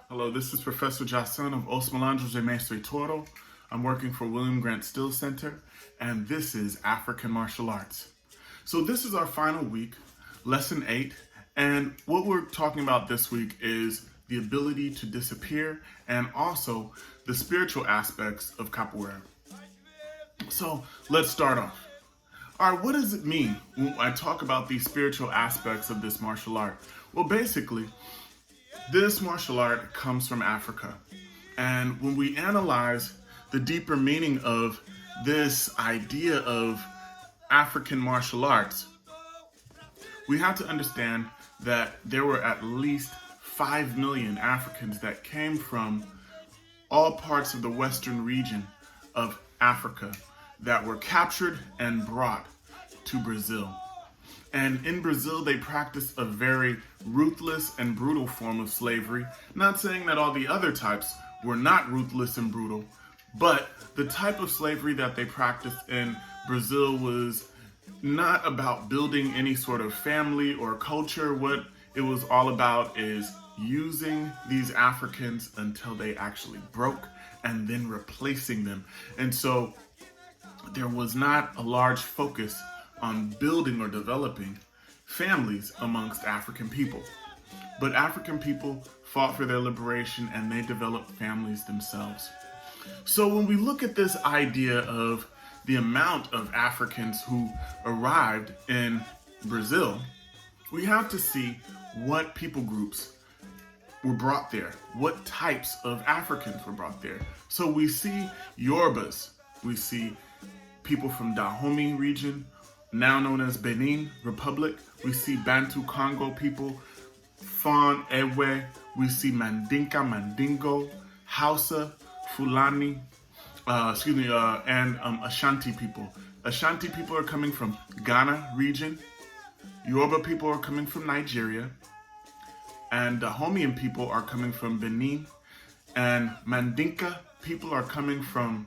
Hello, this is Professor Jahsun of Os Melandros de Mestre Toro. I'm working for William Grant Still Center, and this is African Martial Arts. So this is our final week, Lesson 8, and what we're talking about this week is the ability to disappear and also the spiritual aspects of Capoeira. So let's start off. All right, what does it mean when I talk about these spiritual aspects of this martial art? Well, basically, this martial art comes from Africa. And when we analyze the deeper meaning of this idea of African martial arts, we have to understand that there were at least 5 million Africans that came from all parts of the western region of Africa that were captured and brought to Brazil. And in Brazil, they practiced a very ruthless and brutal form of slavery. Not saying that all the other types were not ruthless and brutal, but the type of slavery that they practiced in Brazil was not about building any sort of family or culture. What it was all about is using these Africans until they actually broke and then replacing them. And so there was not a large focus on building or developing families amongst African people. But African people fought for their liberation and they developed families themselves. So when we look at this idea of the amount of Africans who arrived in Brazil, we have to see what people groups were brought there, what types of Africans were brought there. So we see Yorubas, we see people from Dahomey region, now known as Benin Republic. We see Bantu Congo people, Fon Ewe, we see Mandinka, Mandingo, Hausa, Fulani, and Ashanti people. Ashanti people are coming from Ghana region. Yoruba people are coming from Nigeria. And Dahomean people are coming from Benin. And Mandinka people are coming from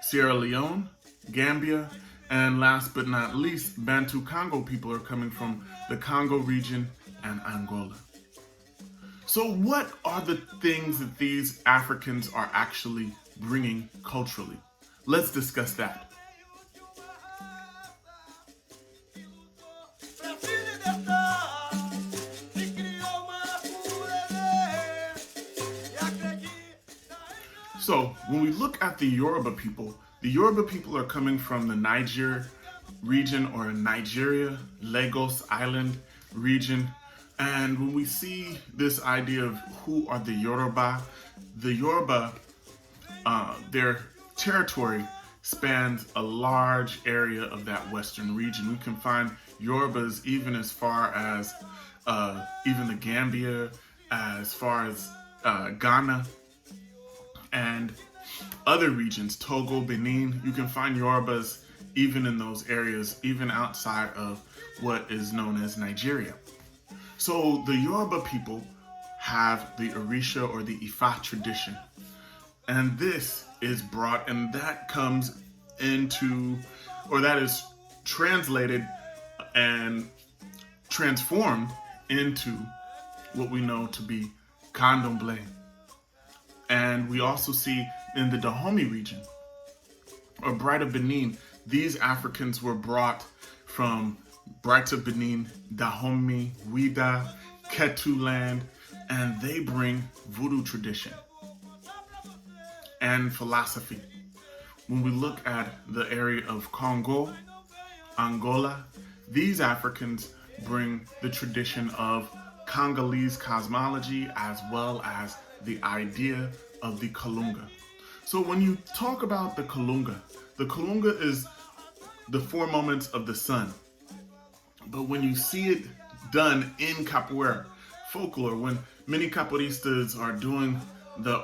Sierra Leone, Gambia, and last but not least, Bantu Congo people are coming from the Congo region and Angola. So what are the things that these Africans are actually bringing culturally? Let's discuss that. So when we look at the Yoruba people are coming from the Niger region or Nigeria, Lagos Island region. And when we see this idea of who are the Yoruba, their territory spans a large area of that western region. We can find Yorubas even as far as even the Gambia, as far as Ghana, and other regions, Togo, Benin. You can find Yorubas even in those areas, even outside of what is known as Nigeria. So the Yoruba people have the Orisha or the Ifa tradition. And this is brought, and that comes into, or that is translated and transformed into what we know to be candomblé. And we also see in the Dahomey region, or Bright of Benin, these Africans were brought from Bright of Benin, Dahomey, Ouida, Ketu land, and they bring voodoo tradition and philosophy. When we look at the area of Congo, Angola, these Africans bring the tradition of Congolese cosmology as well as the idea of the Kalunga. So when you talk about the Kalunga is the 4 moments of the sun. But when you see it done in Capoeira folklore, when many capoeiristas are doing the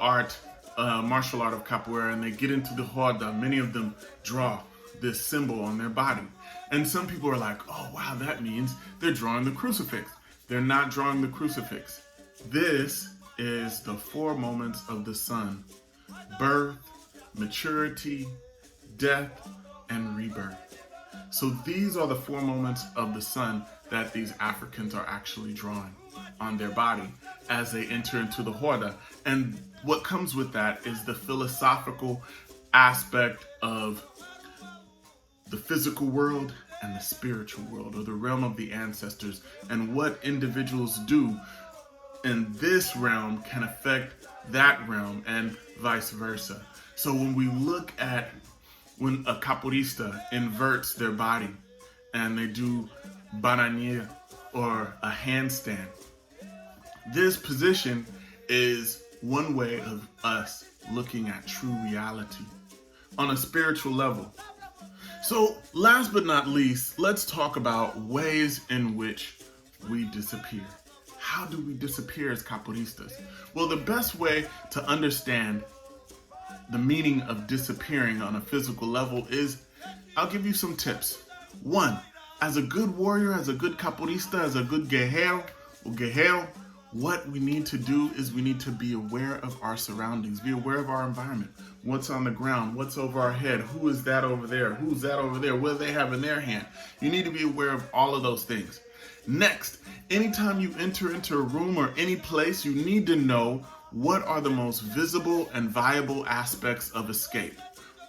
martial art of Capoeira, and they get into the roda, many of them draw this symbol on their body. And some people are like, oh wow, that means they're drawing the crucifix. They're not drawing the crucifix. This is the 4 moments of the sun: birth, maturity, death, and rebirth. So these are the 4 moments of the sun that these Africans are actually drawing on their body as they enter into the Horda. And what comes with that is the philosophical aspect of the physical world and the spiritual world, or the realm of the ancestors, and what individuals do in this realm can affect that realm and vice versa. So when we look at when a capoeirista inverts their body and they do bananier or a handstand, this position is one way of us looking at true reality on a spiritual level. So last but not least, let's talk about ways in which we disappear. How do we disappear as capoeiristas? Well, the best way to understand the meaning of disappearing on a physical level is, I'll give you some tips. 1, as a good warrior, as a good capoeirista, as a good guerrero or guerrero, what we need to do is we need to be aware of our surroundings, be aware of our environment. What's on the ground? What's over our head? Who is that over there? Who's that over there? What do they have in their hand? You need to be aware of all of those things. Next, anytime you enter into a room or any place, you need to know what are the most visible and viable aspects of escape.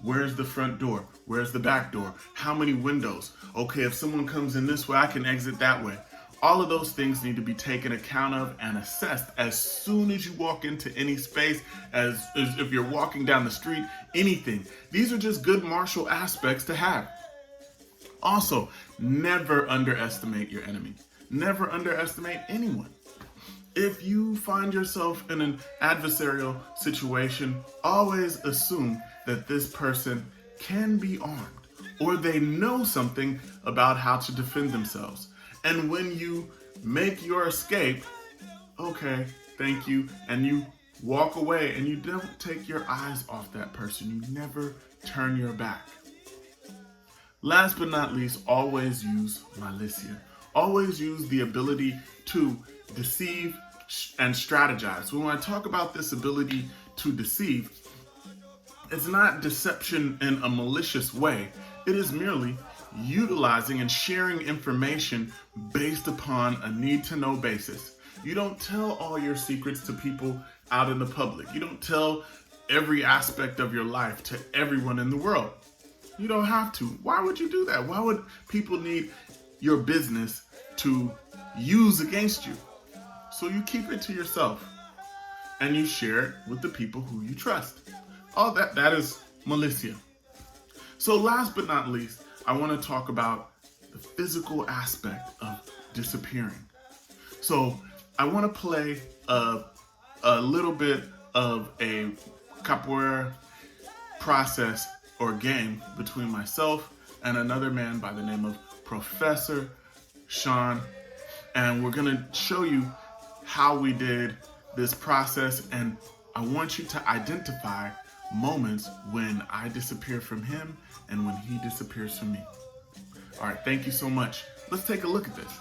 Where's the front door? Where's the back door? How many windows? Okay, if someone comes in this way, I can exit that way. All of those things need to be taken account of and assessed as soon as you walk into any space, as if you're walking down the street, anything. These are just good martial aspects to have. Also, never underestimate your enemy. Never underestimate anyone. If you find yourself in an adversarial situation, always assume that this person can be armed or they know something about how to defend themselves. And when you make your escape, okay, thank you, and you walk away and you don't take your eyes off that person. You never turn your back. Last but not least, always use malicia. Always use the ability to deceive and strategize. When I talk about this ability to deceive, it's not deception in a malicious way. It is merely utilizing and sharing information based upon a need-to-know basis. You don't tell all your secrets to people out in the public. You don't tell every aspect of your life to everyone in the world. You don't have to. Why would you do that? Why would people need your business to use against you? So you keep it to yourself and you share it with the people who you trust. All that is malicia. So last but not least, I want to talk about the physical aspect of disappearing. So I want to play a little bit of a capoeira process or game between myself and another man by the name of Professor Sean. And we're going to show you how we did this process. And I want you to identify moments when I disappear from him and when he disappears from me. All right, thank you so much. Let's take a look at this.